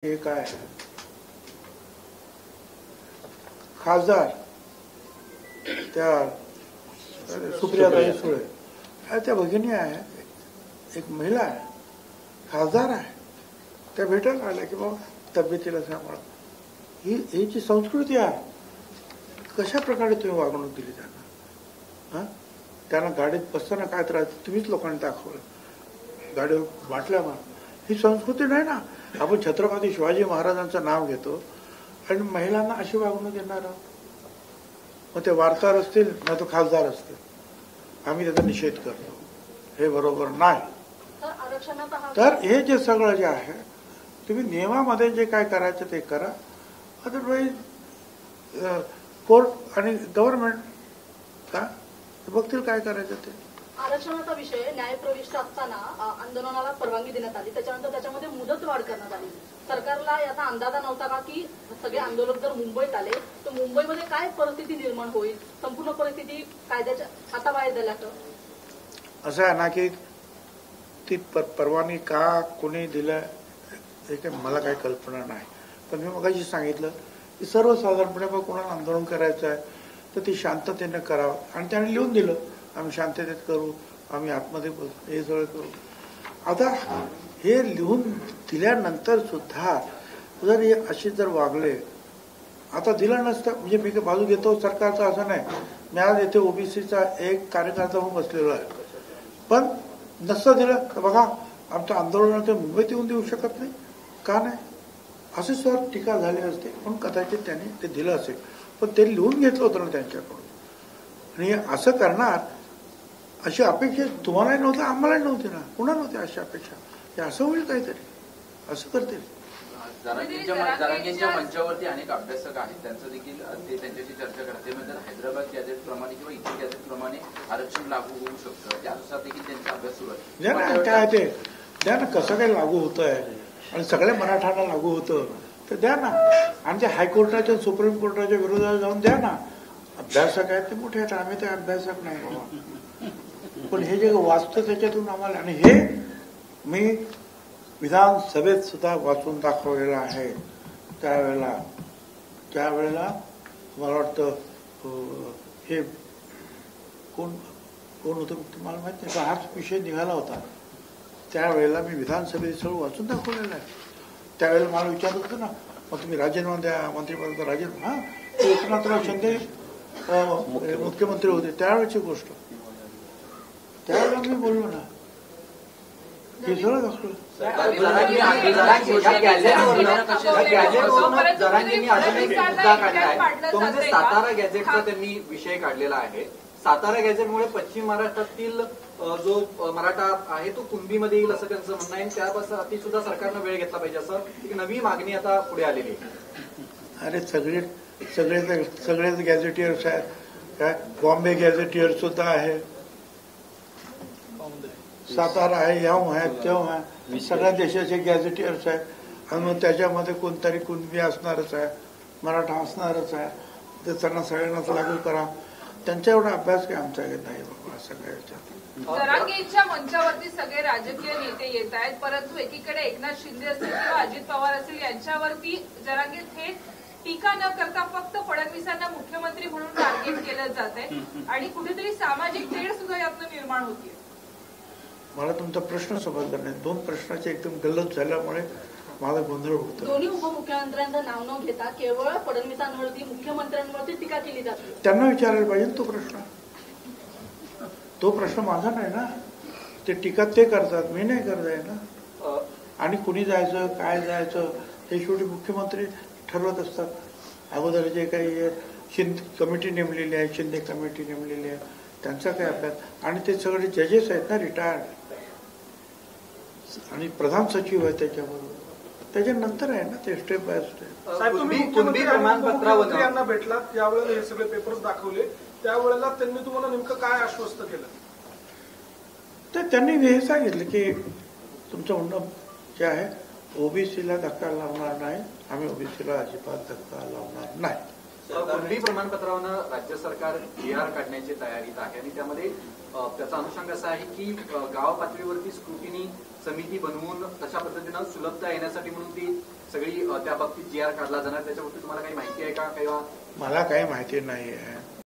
हे काय खासदार त्या सुप्रियाताई सुळे त्या भगिनी आहे, एक महिला आहे, खासदार आहे, त्या भेटायला आल्या की बाबा तब्येतीला सांभाळा. ही जी संस्कृती आहे, कशा प्रकारे तुम्ही वागणूक दिली त्यांना? त्यांना गाडीत बसताना काय त्रास तुम्हीच लोकांनी दाखवलं, गाडीवर बाटल्या मार. ही संस्कृती नाही ना. आपण छत्रपती शिवाजी महाराजांचं नाव घेतो आणि महिलांना अशी वागणूक देणार आहोत. मग ते वार्ताहर असतील ना तो खासदार असतील, आम्ही त्याचा निषेध करतो. हे बरोबर नाही. तर हे जे सगळं जे आहे, तुम्ही नियमामध्ये जे काय करायचं ते करा. अदरवाईज कोर्ट आणि गव्हर्नमेंट का बघतील काय करायचं ते. आरक्षणाचा विषय न्यायप्रविष्ट असताना आंदोलनाला परवानगी देण्यात आली, त्याच्यानंतर त्याच्यामध्ये मुदतवाढ करण्यात आली. सरकारला याचा अंदाजा नव्हता का की सगळे आंदोलक जर मुंबईत आले तर मुंबईमध्ये काय परिस्थिती निर्माण होईल, संपूर्ण परिस्थिती कायद्याच्या हाताबाहेर झाल्याचं? असं आहे ना की ती परवानगी का कोणी दिलं हे काय मला काही कल्पना नाही. पण मी मगाशी सांगितलं की सर्वसाधारणपणे कोणाला आंदोलन करायचं आहे तर ती शांततेने करावं, आणि त्याने लिहून दिलं आम्ही शांततेत करू, आम्ही आतमध्ये हे सगळं करू. आता हे लिहून दिल्यानंतर सुद्धा जर हे अशी जर वागले, आता दिलं नसतं म्हणजे मी काही बाजू घेतो सरकारचं असं नाही. मी आज येथे ओबीसीचा एक कार्यकर्ता म्हणून बसलेलो आहे, पण नसतं दिलं तर बघा आमचं आंदोलन ते मुंबईत येऊन देऊ शकत नाही का नाही, असे सर टीका झाली असते. पण कदाचित त्यांनी ते दिलं असेल, पण ते लिहून घेतलं होतं ना त्यांच्याकडून. आणि असं करणार अशी अपेक्षा तुम्हालाही नव्हती, आम्हालाही नव्हती ना. कुणा नव्हती अशी अपेक्षा. हे असं होईल काहीतरी, असं करतील. जरांगेंच्या मंचावरती अनेक अभ्यासक आहेत, त्यांचं देखील ते त्यांच्याशी चर्चा करते. म्हणजे हैदराबाद गॅझेट प्रमाणे किंवा इतर गॅझेट प्रमाणे आरक्षण लागू होऊ शकतं, त्यानुसार देखील त्यांचा अभ्यास सुरू आहे. द्या ना काय ते, द्या ना कसं काय लागू होत आहे आणि सगळ्या मराठ्यांना लागू होतं तर द्या ना. आणि ते हायकोर्टाच्या सुप्रीम कोर्टाच्या विरोधात जाऊन द्या ना. अभ्यासक आहेत ते मोठे आहेत, आम्ही ते अभ्यासक नाही बाबा. पण हे जे वाचतं त्याच्यातून आम्हाला, आणि हे मी विधानसभेत सुद्धा वाचून दाखवलेलं आहे. त्यावेळेला मला वाटतं हे कोण होतं तुम्हाला माहित नाही, हाच विषय निघाला होता. त्यावेळेला मी विधानसभेत सगळं वाचून दाखवलेलं आहे. त्यावेळेला मला विचारत होतं ना, मग तुम्ही राजीनामा द्या, मंत्रिपदाचा राजीनामा. एकनाथराव शिंदे मुख्यमंत्री होते त्यावेळेची गोष्ट. त्यावेळेला मी बोललो ना, हे सगळं दाखवलं. जरांगेंनी अजून एक मुद्दा काढलाय, तो म्हणजे सातारा गॅझेटचा त्यांनी विषय काढलेला आहे. सातारा गॅझेटमुळे पश्चिम महाराष्ट्रातील जो मराठा आहे तो कुणबीमध्ये येईल असं त्यांचं म्हणणं आहे. त्यासाठी सुद्धा सरकारनं वेळ घेतला पाहिजे असं एक नवी मागणी आता पुढे आलेली आहे. अरे सगळेच गॅझेटियर्स आहेत काय. बॉम्बे गॅझेटियर सुद्धा आहे, सातारा आहे, याव आहे, तेव आहे. सगळ्या देशाचे गॅझेटियर्स आहेत. आणि मग त्याच्यामध्ये कोणतरी कुणबी असणारच आहे, मराठा असणारच आहे. तर त्यांना सगळ्यांनाच लागू करा. त्यांचा एवढा अभ्यास काही आमचा नाही बाबा सगळ्या याच्यात. जरांगेंच्या मंचावरती सगळे राजकीय नेते येत आहेत, परंतु एकीकडे एकनाथ शिंदे असतील किंवा अजित पवार असतील यांच्यावरती जरांगे थेट टीका न करता फक्त फडणवीसांना मुख्यमंत्री म्हणून टार्गेट केलं जात आहे आणि कुठेतरी सामाजिक तेढ सुद्धा यातनं निर्माण होते. मला तुमचा प्रश्न समजला नाही. दोन प्रश्नाचे एकदम गल्लत झाल्यामुळे माझा गोंधळ होतो. दोन्ही उपमुख्यमंत्र्यांचं नाव न घेता केवळ फडणवीसांवरती मुख्यमंत्र्यांवरती टीका केली जाते. त्यांना विचारायला पाहिजे तो प्रश्न. तो प्रश्न माझा नाही ना. ते टीका ते करतात, मी नाही करत आहे ना. आणि कुणी जायचं काय जायचं हे शेवटी मुख्यमंत्री ठरवत असतात. अगोदर जे काही शिंदे कमिटी नेमलेली आहे, शिंदे कमिटी नेमलेली आहे, त्यांचा काय अभ्यास. आणि ते सगळे जजेस आहेत ना, रिटायर्ड, आणि प्रधान सचिव आहे त्याच्याबरोबर. त्याच्यानंतर आहे ना ते स्टेप बाय स्टेप. मुख्यमंत्री यांना भेटलात, त्यावेळेला हे सगळे पेपर्स दाखवले, त्यावेळेला त्यांनी तुम्हाला नेमकं काय आश्वस्त केलं? तर त्यांनी हे सांगितलं की तुमचं म्हणणं जे आहे ओबीसीला धक्का लावणार नाही, आम्ही ओबीसीला अजिबात धक्का लावणार नाही. कुणबी प्रमाणपत्रावर राज्य सरकार ER काढण्याची तयारीत आहे आणि त्यामध्ये त्याचा अनुषंग असा आहे की गाव पातळीवरती स्क्रुटिनी समिती बनवून तशा पद्धतीनं सुलभता येण्यासाठी म्हणून ती सगळी त्या बाबतीत जी आर काढला जाणार त्याच्याबाबतीत तुम्हाला काही माहिती आहे का किंवा मला काही माहिती नाही आहे.